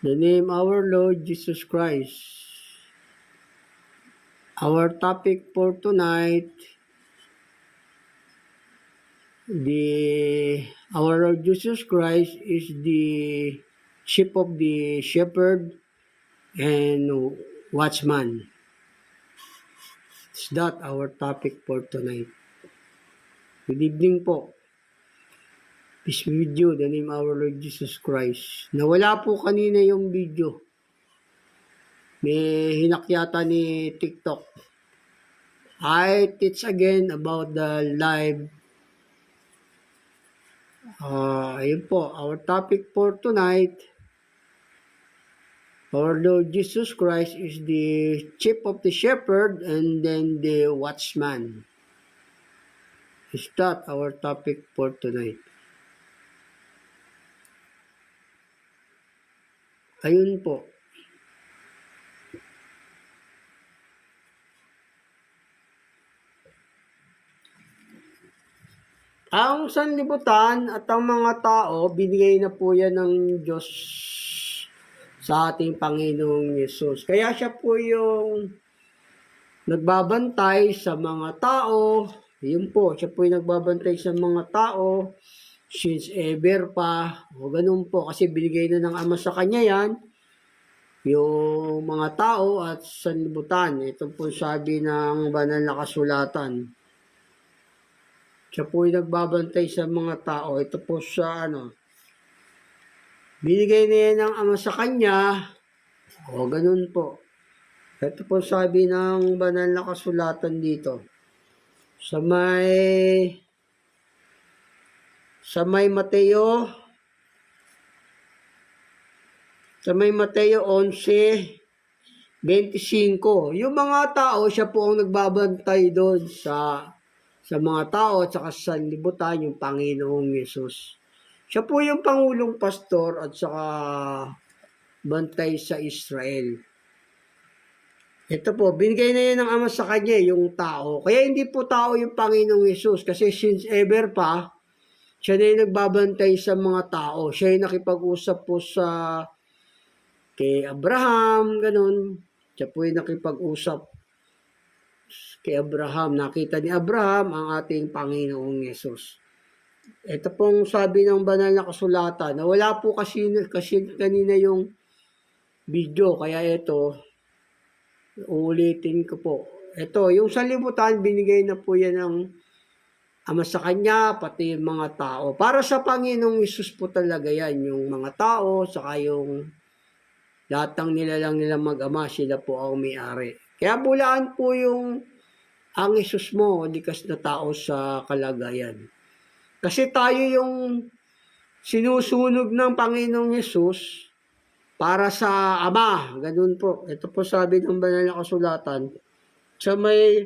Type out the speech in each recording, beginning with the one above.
the name our Lord Jesus Christ. Our topic for tonight, our Lord Jesus Christ is the chief of the shepherd and watchman. Is that our topic for tonight? Good evening po. Peace be with you, the name our Lord Jesus Christ. Nawala po kanina yung video. May hinakyata ni TikTok. I teach again about the live. Ayun po, our topic for tonight, our Lord Jesus Christ is the chief of the shepherd and then the watchman. Is that our topic for tonight? Ayun po. Ang sanlibutan at ang mga tao, binigay na po yan ng Diyos sa ating Panginoong Yesus. Kaya siya po yung nagbabantay sa mga tao. Yun po, siya po yung nagbabantay sa mga tao since ever pa. O ganun po, kasi binigay na ng Ama sa kanya yan. Yung mga tao at sanlibutan. Ito po sabi ng banal na kasulatan. Siya po yung nagbabantay sa mga tao. Ito po sa binigay na yan ng Ama sa kanya. O ganun po. Ito po sabi ng banal na kasulatan dito. Sa may Mateo 11:25. Yung mga tao, siya po ang nagbabantay doon sa mga tao at saka sa sanlibutan, yung Panginoong Yesus. Siya po yung Pangulong Pastor at saka bantay sa Israel. Ito po, binigay na yan ng Ama sa kanya, yung tao. Kaya hindi po tao yung Panginoong Yesus kasi since ever pa, siya na yung nagbabantay sa mga tao. Siya yung nakipag-usap po kay Abraham, ganun. Siya po yung nakipag-usap kay Abraham. Nakita ni Abraham ang ating Panginoong Yesus. Ito pong sabi ng banal na kasulatan na wala po kasi kanina yung video. Kaya ito, uulitin ko po. Ito, yung sanlibutan, binigay na po yan ng Ama sa kanya, pati yung mga tao. Para sa Panginoong Yesus po talaga yan, yung mga tao, saka yung lahat ng nilalang nila mag-ama, sila po ang may-ari. Kaya bulaan po yung ang Yesus mo, likas na tao sa kalagayan. Kasi tayo yung sinusunog ng Panginoong Yesus para sa Ama. Ganun po. Ito po sabi ng banal na kasulatan. Sa may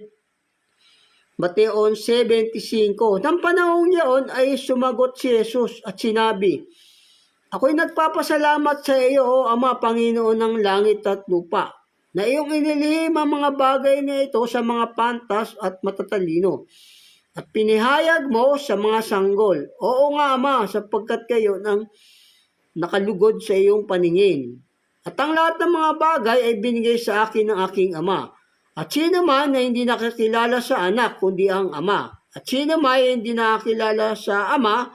Mateo 11:25. Nang panahon niyon ay sumagot si Jesus at sinabi, "Ako'y nagpapasalamat sa iyo, O Ama, Panginoon ng langit at lupa, na iyong inilihim ang mga bagay na ito sa mga pantas at matatalino, at pinihayag mo sa mga sanggol. Oo nga, Ama, sapagkat kayo nang nakalugod sa iyong paningin. At ang lahat ng mga bagay ay binigay sa akin ng aking Ama. At sino man na hindi nakakilala sa anak, kundi ang Ama. At sino man ay hindi nakakilala sa Ama,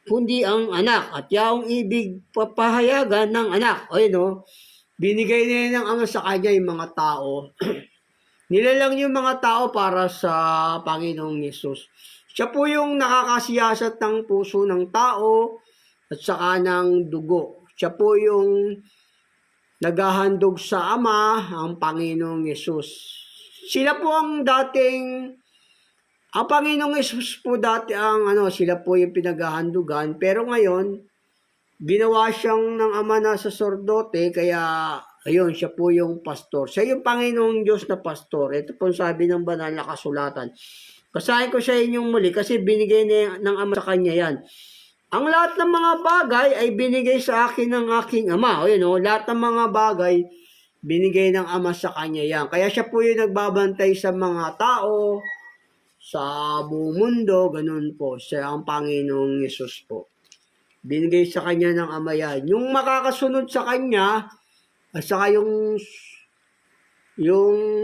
kundi ang anak. At yaong ibig papahayagan ng anak." O yun, binigay na yan ng Ama sa kanya yung mga tao. Nilalang yung mga tao para sa Panginoong Yesus. Siya po yung nakakasiyasat ng puso ng tao at saka ng dugo. Siya po yung naghahandog sa Ama, ang Panginoong Yesus. Sila po ang Panginoong Yesus po dati sila po yung pinaghahandugan. Pero ngayon, ginawa siyang ng Ama na saserdote, kaya ayun, siya po yung pastor. Siya yung Panginoong Diyos na pastor. Ito po sabi ng banal na kasulatan. Basahin ko sa inyong muli kasi binigay ng Ama sa kanya yan. Ang lahat ng mga bagay ay binigay sa akin ng aking Ama. O yun, lahat ng mga bagay binigay ng Ama sa kanya yan. Kaya siya po yung nagbabantay sa mga tao, sa buong mundo, ganun po. Siya ang Panginoong Yesus po. Binigay sa kanya ng Ama yan. Yung makakasunod sa kanya, at saka yung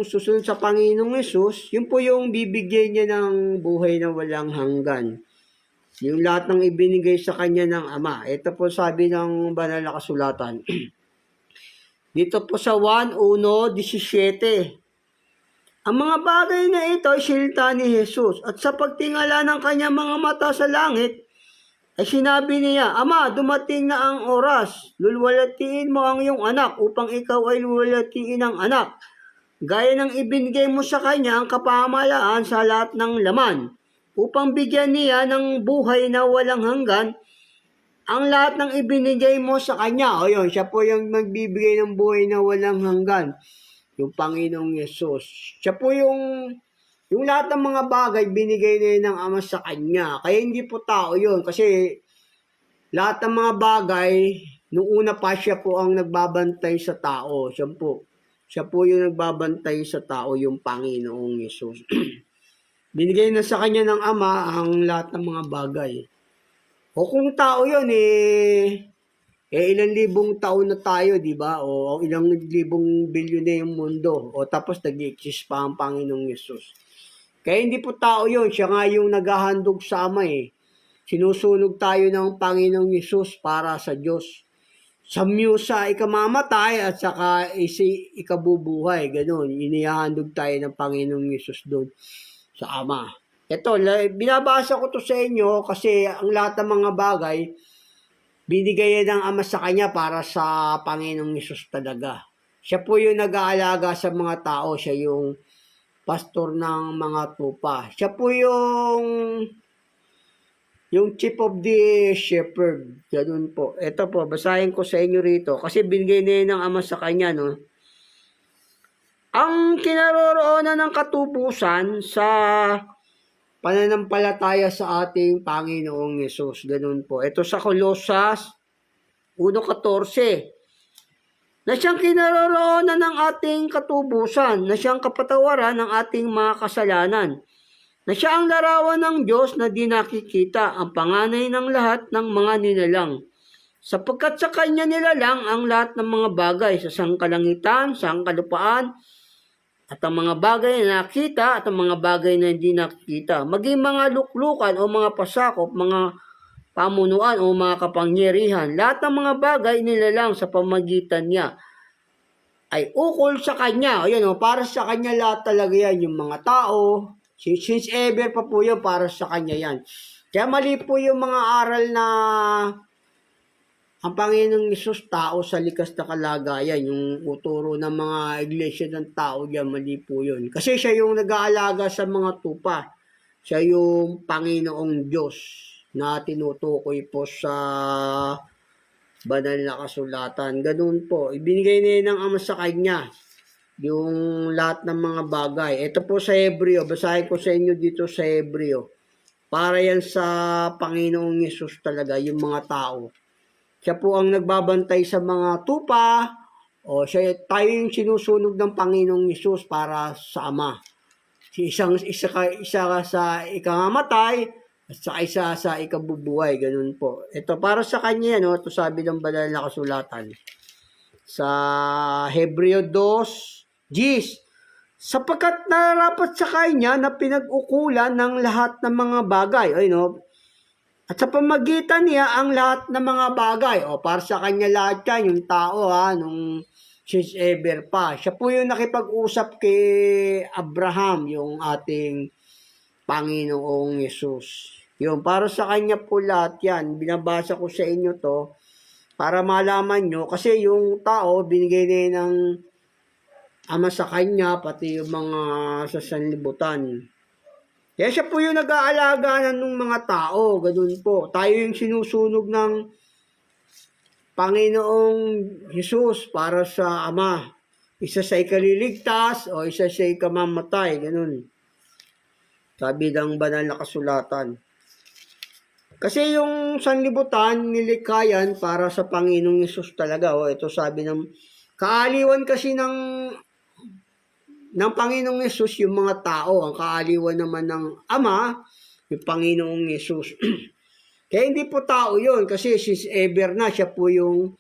susunod sa Panginoong Yesus, yun po yung bibigyan niya ng buhay na walang hanggan. Yung lahat ng ibinigay sa kanya ng Ama. Ito po sabi ng banal na kasulatan. Dito po sa 1:17. Ang mga bagay na ito ay silita ni Jesus. At sa pagtingala ng kanyang mga mata sa langit, ay sinabi niya, Ama, dumating na ang oras. Lulwalatiin mo ang iyong anak upang ikaw ay lulwalatiin ng anak. Gaya ng ibinigay mo sa kanya ang kapamahalaan sa lahat ng laman, upang bigyan niya ng buhay na walang hanggan ang lahat ng ibinigay mo sa kanya. O yun, siya po yung magbibigay ng buhay na walang hanggan. Yung Panginoong Yesus. Siya po yung lahat ng mga bagay binigay na yun ng Ama sa kanya. Kaya hindi po tao yun. Kasi lahat ng mga bagay, nung una pa siya po ang nagbabantay sa tao. Siya po yung nagbabantay sa tao, yung Panginoong Yesus. Binigay na sa kanya ng Ama ang lahat ng mga bagay. O kung tao yun, ilang libong taon na tayo, di ba? O ilang libong bilyon na yung mundo. O tapos nag-exist pa ang Panginoong Yesus. Kaya hindi po tao yun. Siya nga yung naghahandog sa Ama eh. Sinusunog tayo ng Panginoong Yesus para sa Diyos. Sa ikamamatay at saka ikabubuhay. Ganun. Inihahandog tayo ng Panginoong Yesus doon sa Ama. Ito, binabasa ko to sa inyo kasi ang lahat ng mga bagay, binigay ng Ama sa kanya para sa Panginoong Yesus talaga. Siya po yung nag-aalaga sa mga tao. Siya yung pastor ng mga tupa. Siya po yung chief of the shepherd. Ganun po. Ito po, basahin ko sa inyo rito. Kasi binigay na yun ng Ama sa kanya, no? Ang kinaroroonan ng katubusan sa pananampalataya sa ating Panginoong Yesus. Ganun po. Ito sa Colosas 1:14. Na siyang kinaroroonan ng ating katubusan, na siyang kapatawaran ng ating mga kasalanan, na siya ang larawan ng Diyos na di nakikita, ang panganay ng lahat ng mga nilalang. Sapagkat sa Kanya nilalang ang lahat ng mga bagay sa sangkalangitan, sangkalupaan, at ang mga bagay na nakita at ang mga bagay na hindi nakikita, maging mga luklukan o mga pasakop, mga pamunuan o mga kapangyarihan, lahat ng mga bagay nilalang sa pamagitan niya ay ukol sa Kanya. O yan, para sa Kanya lahat talaga yan, yung mga tao, since ever pa po yun, para sa Kanya yan. Kaya mali po yung mga aral na ang Panginoong Yesus tao sa likas na kalagayan, yung uturo ng mga iglesia ng tao diyan, mali po yun. Kasi siya yung nag-aalaga sa mga tupa. Siya yung Panginoong Diyos na tinutukoy po sa banal na kasulatan. Ganun po. Ibinigay na yun ng Ama sa kanya yung lahat ng mga bagay. Ito po sa Hebreo. Basahin ko sa inyo dito sa Hebreo. Para yan sa Panginoong Yesus talaga, yung mga tao. Siya po ang nagbabantay sa mga tupa, o tayo yung sinusunog ng Panginoong Yesus para sa Ama. Isa sa ikamamatay, at saka isa sa ikabubuhay, ganun po. Ito para sa kanya, no? Ito sabi ng banal na kasulatan. Sa Hebreo 2:10, sapagkat nararapat sa kanya na pinag-ukulan ng lahat ng mga bagay. Ay, no? At sa pamagitan niya ang lahat ng mga bagay. O, para sa kanya lahat yan, yung tao nung since ever pa. Siya po yung nakipag-usap kay Abraham, yung ating Panginoong Yesus. Yung, para sa kanya po lahat yan. Binabasa ko sa inyo to para malaman nyo. Kasi yung tao, binigay na yun ng Ama sa kanya, pati yung mga sa sanlibutan. Kaya siya po yung nag-aalaga ng mga tao, ganun po. Tayo yung sinusunog ng Panginoong Hesus para sa Ama. Isa sa ikaliligtas o isa sa ikamamatay, ganun. Sabi ng banal na kasulatan. Kasi yung sanlibutan, nilikayan para sa Panginoong Hesus talaga. O, ito sabi ng kaaliwan kasi ng Panginoong Yesus yung mga tao. Ang kaaliwan naman ng Ama, yung Panginoong Yesus. Kaya hindi po tao yun, kasi since ever na, siya po yung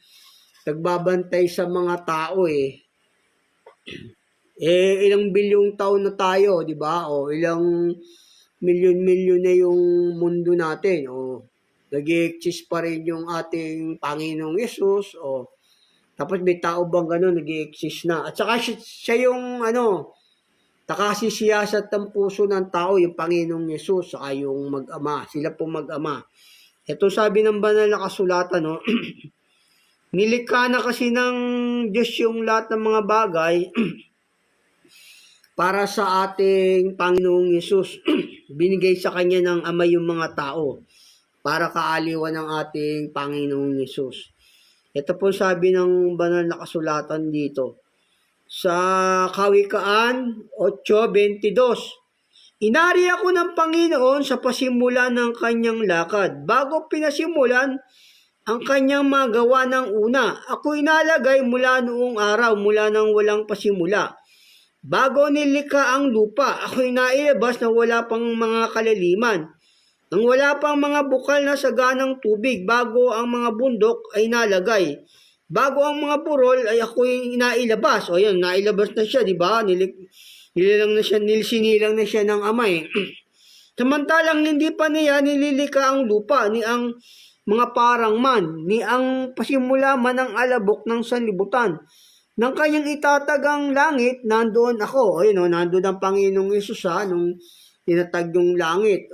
nagbabantay sa mga tao eh. Ilang bilyong taon na tayo, di ba? O ilang milyon-milyon na yung mundo natin. O nag-i-exist pa rin yung ating Panginoong Yesus. O tapos may tao bang gano'n nag-i-exist na? At saka siya yung nakasisiyasat ng puso ng tao, yung Panginoong Yesus, saka yung mag-ama. Sila po mag-ama. Ito sabi ng banal na kasulatan, no? Nilikha na kasi ng Diyos yung lahat ng mga bagay para sa ating Panginoong Yesus. Binigay sa Kanya ng Ama yung mga tao para kaaliwan ng ating Panginoong Yesus. Ito po sabi ng banal na kasulatan dito. Sa Kawikaan 8:22, inari ako ng Panginoon sa pasimula ng kanyang lakad. Bago pinasimulan ang kanyang magawa ng una, ako inalagay mula noong araw, mula nang walang pasimula. Bago nilikha ang lupa, ako inailabas na wala pang mga kalaliman. Nang wala pang mga bukal na saganang tubig, bago ang mga bundok ay nalagay. Bago ang mga burol ay ako inailabas. O yun, nailabas na siya, di ba? Sinilang na siya ng Ama eh. Samantalang hindi pa niya nililika ang lupa, ni ang mga parang man, ni ang pasimula man ng alabok ng sanlibutan. Nang kanyang itatagang langit, nandoon ako. Ayun, nandoon ang Panginoong Yesus nung tinatag yung langit.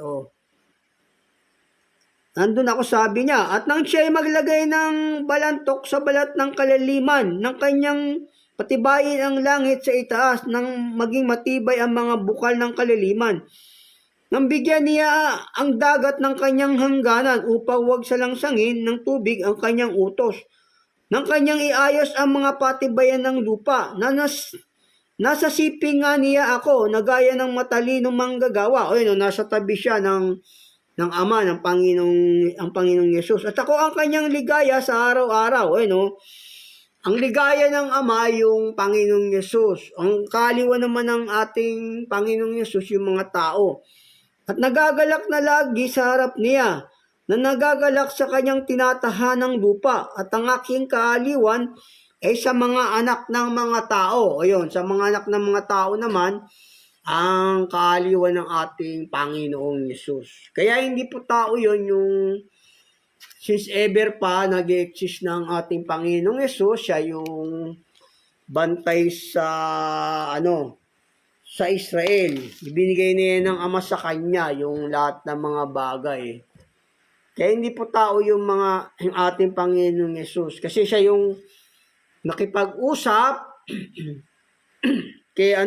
Nandun ako, sabi niya. At nang siya ay maglagay ng balantok sa balat ng kalaliman, ng kanyang patibayin ang langit sa itaas, nang maging matibay ang mga bukal ng kalaliman. Nang bigyan niya ang dagat ng kanyang hangganan upang huwag salangsangin ng tubig ang kanyang utos. Nang kanyang iayos ang mga patibayan ng lupa, nasa siping nga niya ako, na gaya ng matalinong manggagawa. O yun, nasa tabi siya ng Ama, ang Panginoong Yesus. At ako ang kanyang ligaya sa araw-araw. Ang ligaya ng Ama, yung Panginoong Yesus. Ang kaliwa naman ng ating Panginoong Yesus, yung mga tao. At nagagalak na lagi sa harap niya, na nagagalak sa kanyang tinatahanang lupa. At ang aking kaaliwan ay sa mga anak ng mga tao. Ayun, sa mga anak ng mga tao naman, ang kaaliwan ng ating Panginoong Yesus. Kaya hindi po tao yon yung since ever pa nag-exist ng ating Panginoong Yesus, siya yung bantay sa Israel. Ibinigay niya ng Ama sa kanya yung lahat ng mga bagay. Kaya hindi po tao yung ating Panginoong Yesus. Kasi siya yung nakipag-usap kay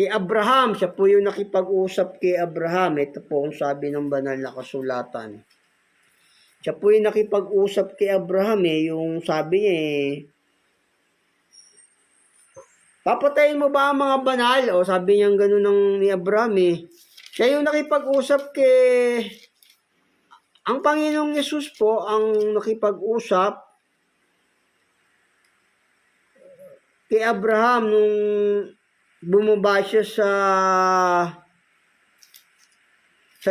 Abraham. Siya po yung nakipag-usap kay Abraham. Ito po ang sabi ng banal na kasulatan. Siya po yung nakipag-usap kay Abraham yung sabi niya papatayin mo ba ang mga banal? O sabi niya gano'n ni Abraham Siya yung nakipag-usap ang Panginoong Yesus po ang nakipag-usap kay Abraham nung bumaba siya sa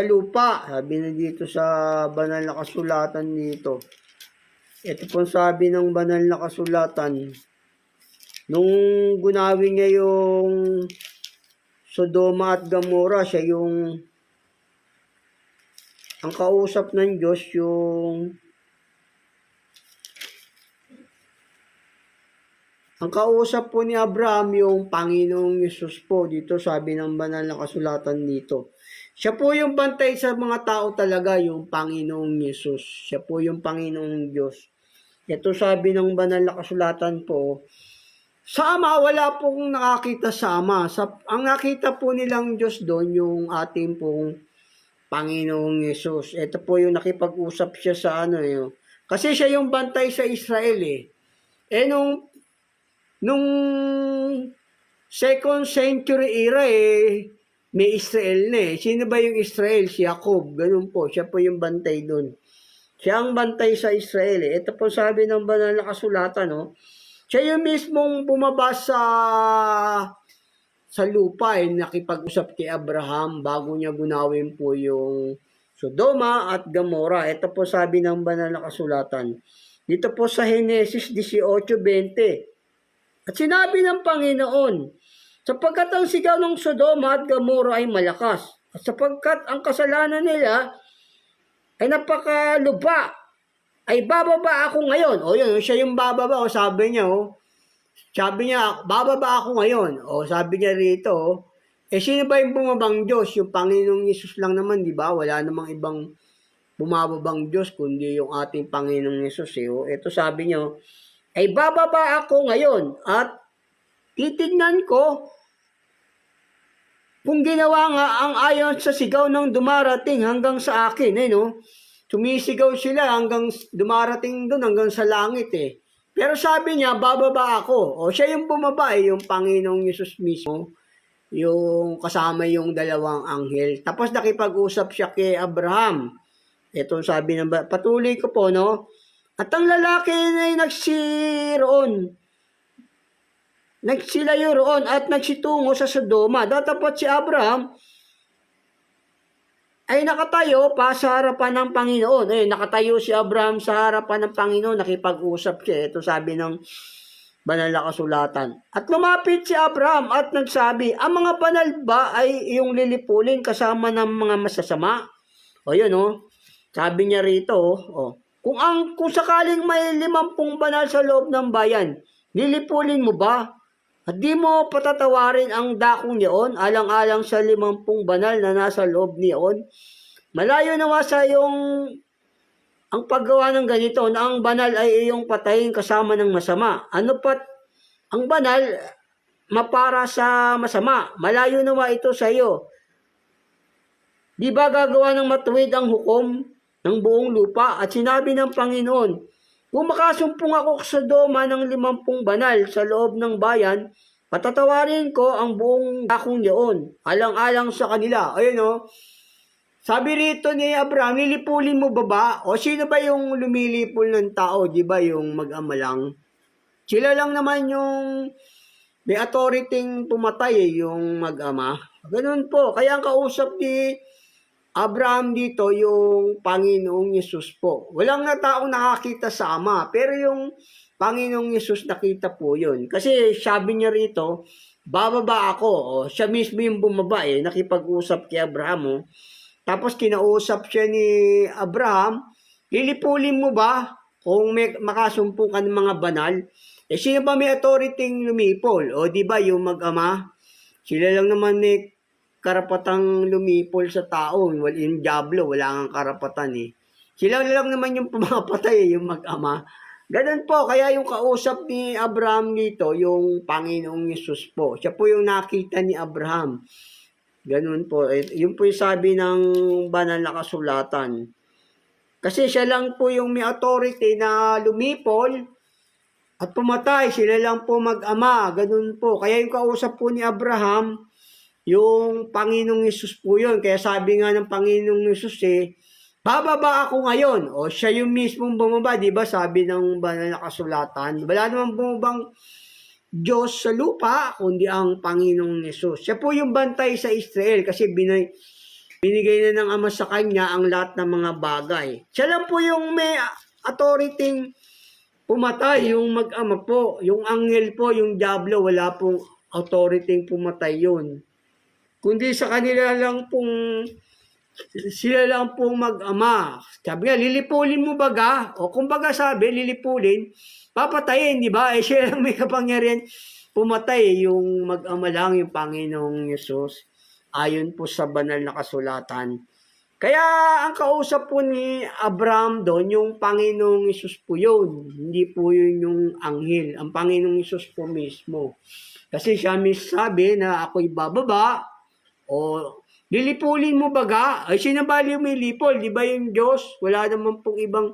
lupa. Sabi na dito sa banal na kasulatan dito. Ito po sabi ng banal na kasulatan. Nung gunawin niya yung Sodoma at Gomora, siya yung ang kausap ng Diyos, ang kausap po ni Abraham yung Panginoong Yesus po. Dito sabi ng banal na kasulatan dito. Siya po yung bantay sa mga tao talaga, yung Panginoong Yesus. Siya po yung Panginoong Diyos. Ito sabi ng banal na kasulatan po, sa Ama, wala pong nakakita sa Ama. Ang nakita po nilang Diyos doon, yung ating pong Panginoong Yesus. Ito po yung nakipag-usap siya sa kasi siya yung bantay sa Israel nung second century era may Israel na Sino ba yung Israel? Si Jacob. Ganun po. Siya po yung bantay doon. Siya ang bantay sa Israel Ito po sabi ng banal na kasulatan Siya yung mismong bumaba sa lupa nakipag-usap kay Abraham bago niya gunawin po yung Sodoma at Gomora. Ito po sabi ng banal na kasulatan. Dito po sa Henesis 18:20. At sinabi ng Panginoon, sapagkat ang sigaw ng Sodoma at Gomora ay malakas, at sapagkat ang kasalanan nila ay napakaluba, ay bababa ako ngayon. O yun, siya yung bababa. O sabi niya, bababa ako ngayon. O sabi niya rito, sino ba yung bumabang Diyos? Yung Panginoong Yesus lang naman, di ba? Wala namang ibang bumababang Diyos, kundi yung ating Panginoong Yesus. O, ito sabi niya, ay bababa ako ngayon at titignan ko kung ginawa nga ang ayon sa sigaw ng dumarating hanggang sa akin. No? Sumisigaw sila hanggang dumarating doon, hanggang sa langit. Pero sabi niya, bababa ako. O siya yung bumaba, yung Panginoong Yesus mismo, yung kasama yung dalawang anghel. Tapos nakipag-usap siya kay Abraham. Ito sabi ng patuloy ko po, no? At ang lalaki ay nagsilayo roon at nagsitungo sa Sodoma. Datapot si Abraham ay nakatayo pa sa harapan ng Panginoon. Nakatayo si Abraham sa harapan ng Panginoon, nakipag-usap siya. Ito sabi ng banal na kasulatan. At lumapit si Abraham at nagsabi, ang mga banal ba ay iyong lilipulin kasama ng mga masasama? O yun, sabi niya rito, kung sakaling may 50 banal sa loob ng bayan, lilipulin mo ba? At di mo patatawarin ang dakong niyon, alang-alang sa 50 banal na nasa loob niyon? Malayo nawa sa iyong ang paggawa ng ganito na ang banal ay iyong patayin kasama ng masama. Ano pat ang banal mapara sa masama? Malayo nawa ito sa iyo. Di ba gagawa ng matuwid ang hukom ng buong lupa? At sinabi ng Panginoon, kung makasumpong ako sa Sodoma ng 50 banal sa loob ng bayan, patatawarin ko ang buong dakong niyon, alang-alang sa kanila. Ayun sabi rito ni Abraham, lilipulin mo ba? O sino ba yung lumilipol ng tao? Di ba yung mag-ama lang? Sila lang naman yung may authority pumatay, yung mag-ama. Ganun po. Kaya ang kausap ni Abraham dito, yung Panginoong Yesus po. Walang na taong nakakita sa Ama, pero yung Panginoong Yesus nakita po yun. Kasi sabi niya rito, bababa ako. Siya mismo yung bumaba nakipag-usap kay Abraham. Tapos kinausap siya ni Abraham, lilipulin mo ba kung may makasumpo ka ng mga banal? Sino ba may authority lumipol? O di ba yung mag-ama? Sila lang naman may karapatang lumipol sa tao. Yung diablo, wala kang karapatan Sila lang naman yung pumapatay, yung mag-ama. Ganun po, kaya yung kausap ni Abraham dito, yung Panginoong Yesus po. Siya po yung nakita ni Abraham. Ganun po. Yun po yung sabi ng banal na kasulatan. Kasi siya lang po yung may authority na lumipol at pumatay. Sila lang po mag-ama. Ganun po. Kaya yung kausap po ni Abraham, yung Panginoong Yesus po yun. Kaya sabi nga ng Panginoong Yesus bababa ako ngayon. O siya yung mismong bumaba. Diba sabi ng banal na kasulatan. Wala namang bumabang Diyos sa lupa, kundi ang Panginoong Yesus. Siya po yung bantay sa Israel kasi binigay na ng Ama sa Kanya ang lahat ng mga bagay. Siya lang po yung may authority pumatay, yung mag-ama po. Yung anghel po, yung diablo, wala pong authority pumatay yun. Kundi sa kanila lang pong sila lang pong mag-ama. Sabi nga, lilipulin mo baga? O kumbaga sabi, lilipulin, papatayin, di ba? Siya lang may kapangyarihan pumatay, yung mag-ama lang, yung Panginoong Yesus. Ayon po sa banal na kasulatan. Kaya ang kausap po ni Abraham doon, yung Panginoong Yesus po yun. Hindi po yun yung anghel. Ang Panginoong Yesus po mismo. Kasi siya mismo sabi na ako'y bababa o lilipulin mo baga? Ay, sino ba yung may lipol? Di ba yung Diyos? Wala naman pong ibang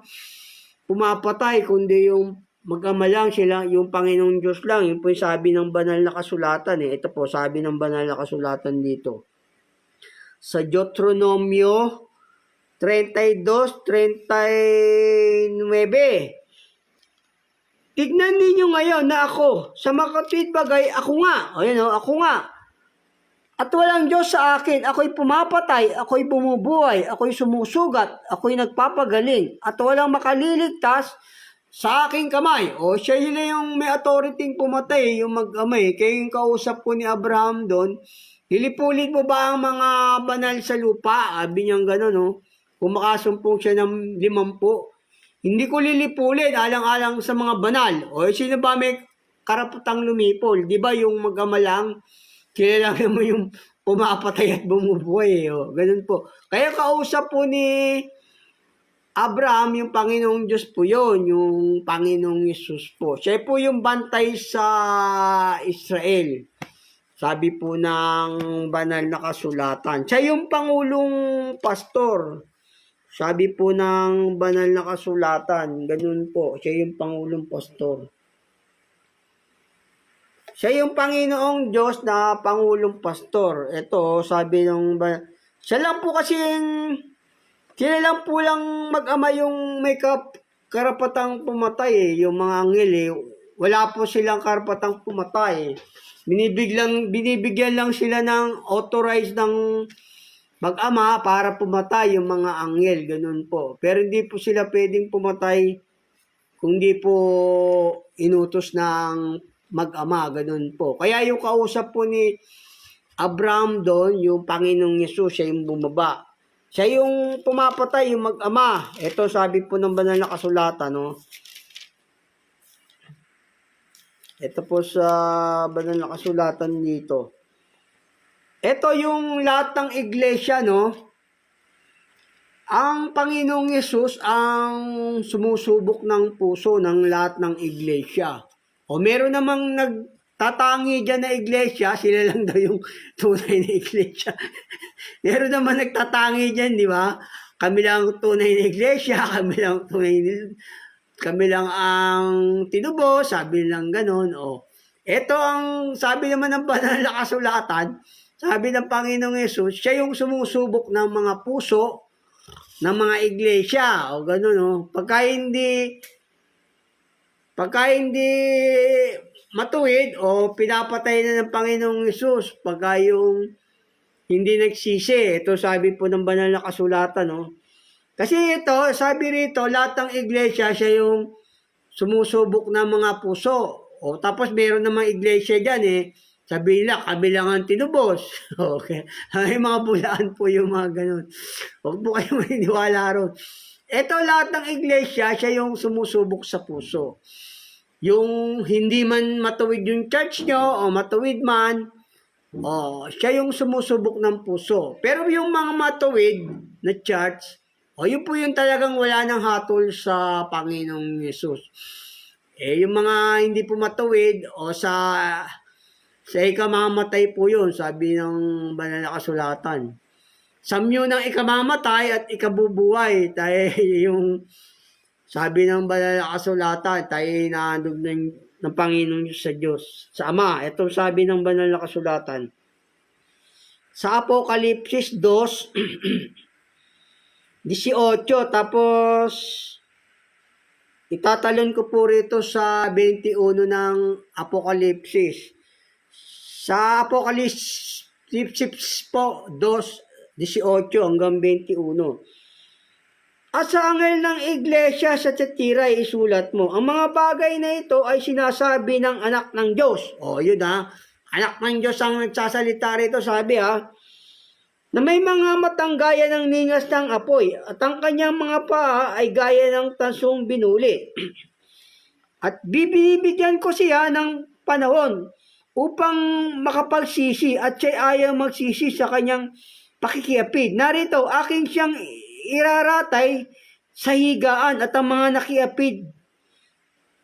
pumapatay, kundi yung mag-ama lang sila, yung Panginoong Diyos lang. Yun po yung sabi ng banal na kasulatan. Ito po, sabi ng banal na kasulatan dito. Sa Deuteronomio 32:39. Tignan ninyo ngayon na ako, sa makatwid bagay, ako nga. Ako nga. At walang Diyos sa akin, ako'y pumapatay, ako'y bumubuhay, ako'y sumusugat, ako'y nagpapagaling, at walang makaliligtas sa aking kamay. O siya yun na yung may authority pumatay, yung mag-amay. Kaya yung kausap ko ni Abraham doon, hilipulit mo ba ang mga banal sa lupa? Sabi niyang gano'n, no? Kung makasumpong siya ng 50, hindi ko lilipulin alang-alang sa mga banal. O sino ba may karapatang lumipol? Di ba yung mag-ama lang, kilala mo yung pumapatay at bumubuhay. O, ganun po. Kaya kausap po ni Abraham, yung Panginoong Diyos po yun, yung Panginoong Yesus po. Siya po yung bantay sa Israel. Sabi po ng banal na kasulatan. Siya yung Pangulong Pastor. Sabi po ng banal na kasulatan. Ganun po. Siya yung Pangulong Pastor. Siya yung Panginoong Diyos na Pangulong Pastor. Ito, sabi ng siya lang po kasi sila lang po lang mag-ama yung may karapatang pumatay eh. Yung mga anghel eh. Wala po silang karapatang pumatay. Binibigyan lang sila ng authorized ng mag-ama para pumatay yung mga anghel. Ganun po. Pero hindi po sila pwedeng pumatay kung di po inutos ng mag-ama, ganun po. Kaya yung kausap po ni Abraham doon, yung Panginoong Yesus, siya yung bumaba. Siya yung pumapatay, yung mag-ama. Ito sabi po ng banal na kasulatan, no? Ito po sa banal na kasulatan dito. Ito yung lahat ng iglesia, no? Ang Panginoong Yesus ang sumusubok ng puso ng lahat ng iglesia. O meron namang nagtatangi dyan na iglesia, sila lang daw yung tunay na iglesia. Meron naman nagtatangi dyan, di ba? Kami lang tunay na iglesia, kami lang ang tinubo, sabi lang ganon. O, ito ang sabi naman ng banal na kasulatan, sabi ng Panginoong Yesus, siya yung sumusubok ng mga puso ng mga iglesia. O ganon, o. Pagka hindi matuwid o pinapatay na ng Panginoong Yesus, pagka yung hindi nagsisi, ito sabi po ng banal na kasulatan, no? Kasi ito, sabi rito, lahat ng iglesia, siya yung sumusubok ng mga puso. O tapos meron namang iglesia dyan eh, sabi nila, kabilangan tinubos. Okay. May mga bulaan po yung mga ganun. Huwag po kayo maniniwala ron. Ito lahat ng iglesia, siya yung sumusubok sa puso. Yung hindi man matuwid yung church nyo, o matuwid man, siya yung sumusubok ng puso. Pero yung mga matuwid na church, yun po yung talagang wala ng hatol sa Panginoong Yesus. Yung mga hindi po matuwid, sa ikamamatay po yun, sabi ng banal na kasulatan. Samyo ng ikamamatay at ikabubuhay, tayo yung sabi ng banal na kasulatan, tayo naandog ng Panginoong Diyos sa Diyos, sa Ama. Ito sabi ng banal na kasulatan. Sa Apokalipsis 2:18, tapos itatalon ko po rito sa 21 ng Apokalipsis. Sa Apokalipsis po, 2:18 hanggang 21. At sa anghel ng iglesia sa Tiatira isulat mo, ang mga bagay na ito ay sinasabi ng anak ng Diyos. Yun anak ng Diyos ang nagsasalita rito, sabi na may mga matang gaya ng ningas ng apoy, at ang kanyang mga paa ay gaya ng tansong binuli. At bibigyan ko siya ng panahon upang makapagsisi, at siya ayaw magsisi sa kanyang pakikiapid. Narito, aking siyang iraratay sa higaan, at ang mga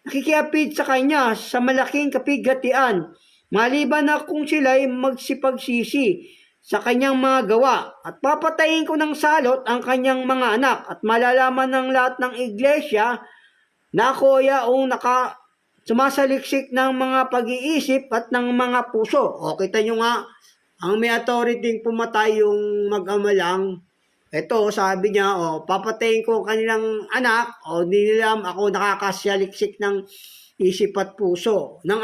nakikiapid sa kanya sa malaking kapighatian, maliban na kung sila'y magsipagsisi sa kanyang mga gawa, at papatayin ko ng salot ang kanyang mga anak, at malalaman ng lahat ng iglesia na ako yaong sumasaliksik ng mga pag-iisip at ng mga puso. Kita nyo nga, ang may authority pumatay yung mag-ama lang. Ito, sabi niya, papatayin ko kanilang anak, di nila ako nakakasyaliksik ng isip at puso. Ng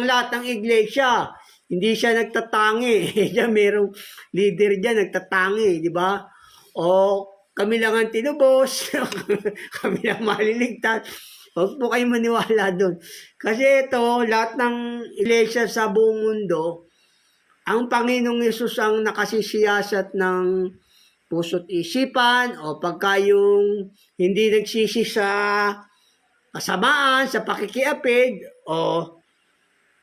lahat ng iglesia. hindi siya nagtatangi. Diyan merong leader diyan nagtatangi, di ba? O kami lang ang tinubos, kami lang maliligtas. Huwag po kayong maniwala doon. Kasi ito, lahat ng iglesia sa buong mundo, ang Panginoong Yesus ang nakasisiyasat ng puso't isipan o pagka yung hindi nagsisi sa kasamaan, sa pakikiapid o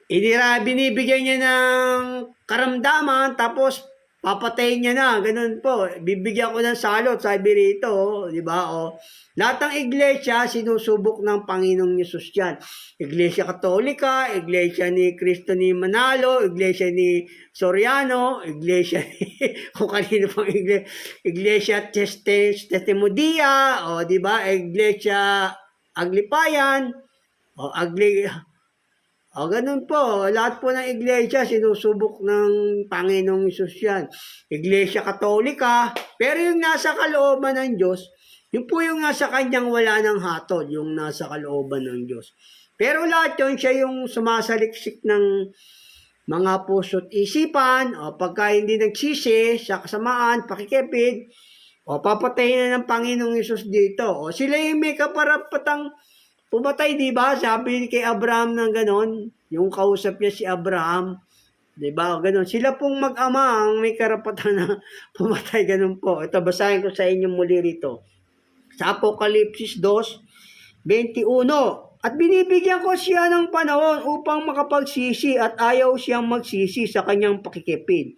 binibigyan niya ng karamdaman tapos papatayin niya na, ganun po. Bibigyan ko ng salot, sabi rito, di ba? O, lahat ng iglesia, sinusubok ng Panginoong Yesus yan. Iglesia Katolika, iglesia ni Cristo ni Manalo, iglesia ni Soriano, iglesia ni, kung kanino pang iglesia Testimodia, o di ba? Iglesia Aglipayan, o o ganun po, lahat po ng iglesia sinusubok ng Panginoong Hesus yan. Iglesia Katolika, pero yung nasa kalooban ng Diyos, yun po yung nasa kanyang wala ng hatol, yung nasa kalooban ng Diyos. Pero lahat yun, siya yung sumasaliksik ng mga puso't isipan, o pagka hindi nagsisi sa kasamaan, pakikipid, o papatayin na ng Panginoong Hesus dito. O sila yung may kaparapatang pumatay, di ba? Sabi kay Abraham ng ganon, yung kausap niya si Abraham, di ba? Ganon. Sila pong mag-ama ang may karapatan na pumatay, ganon po. Ito, basahin ko sa inyo muli rito. Sa Apokalipsis 2:21, at binibigyan ko siya ng panahon upang makapagsisi at ayaw siyang magsisi sa kanyang pakikipid.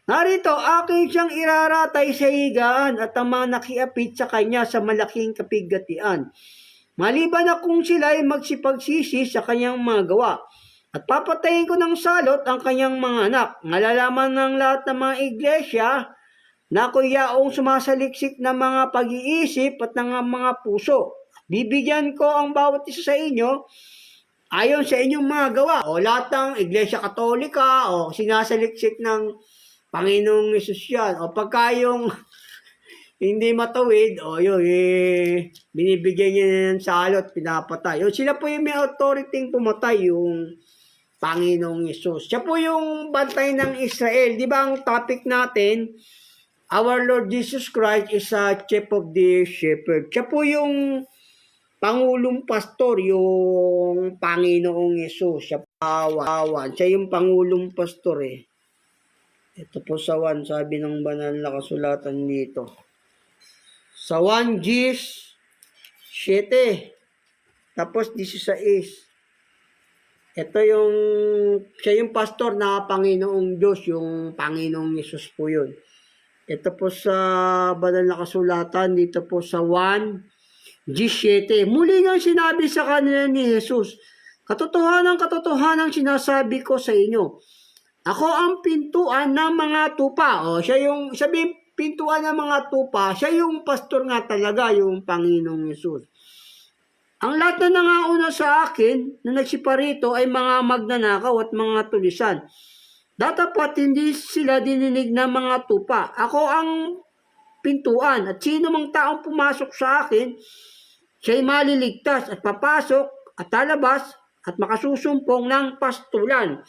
Narito, akin siyang iraratay sa higaan at ang mga nakiapit sa kanya sa malaking kapigatian. Maliban na kung sila ay magsipagsisi sa kanyang mga gawa. At papatayin ko ng salot ang kanyang mga anak. Malalaman ng lahat ng mga iglesia na ako'y yaong sumasaliksik ng mga pag-iisip at ng mga puso. Bibigyan ko ang bawat isa sa inyo ayon sa inyong mga gawa. O lahat ng iglesia Katolika o sinasaliksik ng Panginoong Hesus yan. O pagka yung hindi matawid, o yun, binibigyan niya ng salot, pinapatay. O sila po yung may authority pumatay, yung Panginoong Yesus. Siya po yung bantay ng Israel. Di ba ang topic natin, our Lord Jesus Christ is a chief of the shepherd. Siya po yung Pangulong Pastor, yung Panginoong Yesus. Siya pawan. Siya yung Pangulong Pastor eh. Ito po sa 1, sabi ng banal na kasulatan dito. Sa 1 Gs 7, tapos 16. Ito yung, siya yung pastor na Panginoong Diyos, yung Panginoong Yesus po yun. Ito po sa banal na kasulatan, dito po sa 1 Gs 7. Muli nga sinabi sa kanila ni Jesus, katotohanan sinasabi ko sa inyo, ako ang pintuan ng mga tupa. O, siya yung, sabi pintuan ng mga tupa, siya yung pastor nga talaga, yung Panginoong Yesus. Ang lahat na nangauna sa akin na nagsiparito ay mga magnanakaw at mga tulisan. Datapat hindi sila dininig ng mga tupa. Ako ang pintuan at sino mang taong pumasok sa akin, siya'y maliligtas at papasok at talabas at makasusumpong ng pastulan.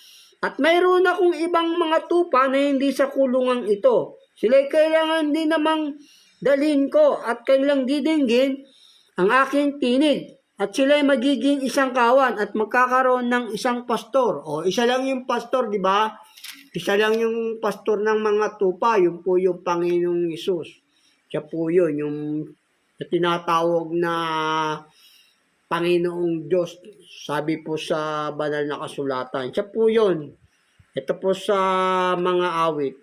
At mayroon akong ibang mga tupa na hindi sa kulungang ito. Sila'y kailangan din namang dalhin ko at kailang didinggin ang aking tinig. At sila'y magiging isang kawan at magkakaroon ng isang pastor. O isa lang yung pastor, di ba? Isa lang yung pastor ng mga tupa. Yun po yung Panginoong Hesus. Siya po yun, yung tinatawag na Panginoong Diyos. Sabi po sa banal na kasulatan. Siya po yun. Ito po sa mga awit.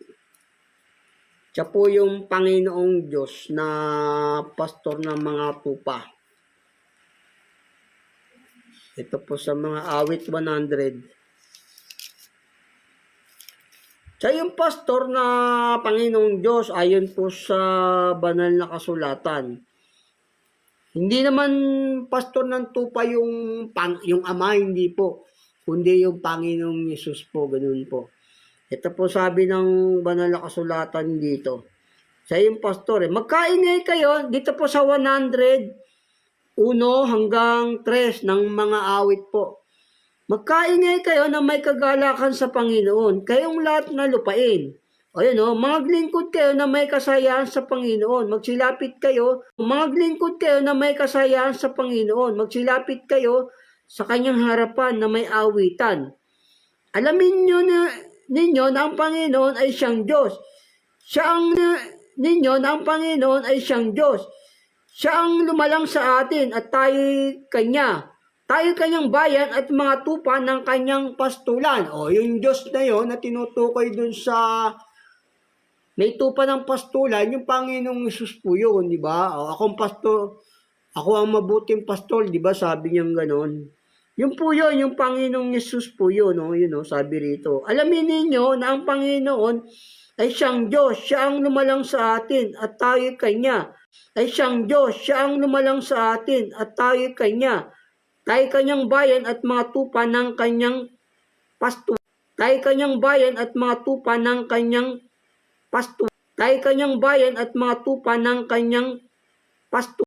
Siya po yung Panginoong Diyos na pastor ng mga tupa. Ito po sa mga awit 100. Siya yung pastor na Panginoong Diyos ayon po sa banal na kasulatan. Hindi naman pastor ng tupa yung ama, hindi po. Kundi yung Panginoong Yesus po, ganun po. Ito po sabi ng banal na kasulatan dito. Sa yung pastor, magkaingay kayo dito po sa 100, 1 hanggang 3 ng mga awit po. Magkaingay kayo na may kagalakan sa Panginoon, kayong lahat na lupain. O yun o, maglingkod kayo na may kasayahan sa Panginoon. Magsilapit kayo, maglingkod kayo na may kasayahan sa Panginoon. Magsilapit kayo sa kanyang harapan na may awitan. Alamin ninyo na ang Panginoon ay siyang Diyos. Ninyo na ang Panginoon ay siyang Diyos. Siya ang lumalang sa atin at tayo kanya. Tayo kanyang bayan at mga tupa ng kanyang pastulan. O, yung Diyos na yun na tinutukoy dun sa may tupa ng pastulan, yung Panginoong Hesus po yun, di ba? O, akong pastor, ako ang mabuting pastor, di ba? Sabi niya gano'n. Yung po yun, yung Panginoong Hesus po yun, no? Yun, no? Sabi rito. Alamin ninyo na ang Panginoon ay siyang Diyos, siya ang lumalang sa atin at tayo kanya. Ay siyang Diyos, siya ang lumalang sa atin at tayo kanya. Tayo kanyang bayan at mga tupa ng kanyang pastulan. Tayo kanyang bayan at mga tupa ng kanyang pastulan. Tayo kanyang bayan at mga tupa ng kanyang pastulan.